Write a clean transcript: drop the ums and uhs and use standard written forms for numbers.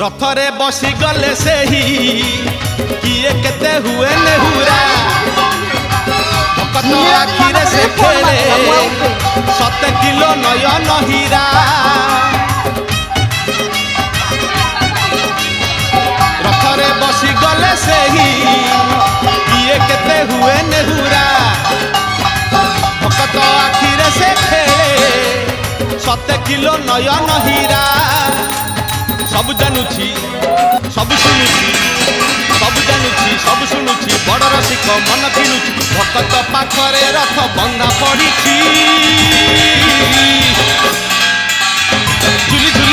रथरे बसी गले से ही किए केते हुए नेहुरा भक्त आखिरे से खेले 7 किलो नयन हीरा रथरे बसी गले से ही किए केते हुए नेहुरा भक्त आखिरे से खेले 7 किलो नयन हीरा सब जानुची सब शुणुची सब जानुची सब शुणुची बड़ रसिक मन किणुची भक्त पाखरे रथ बंधा पड़ी झुली झुली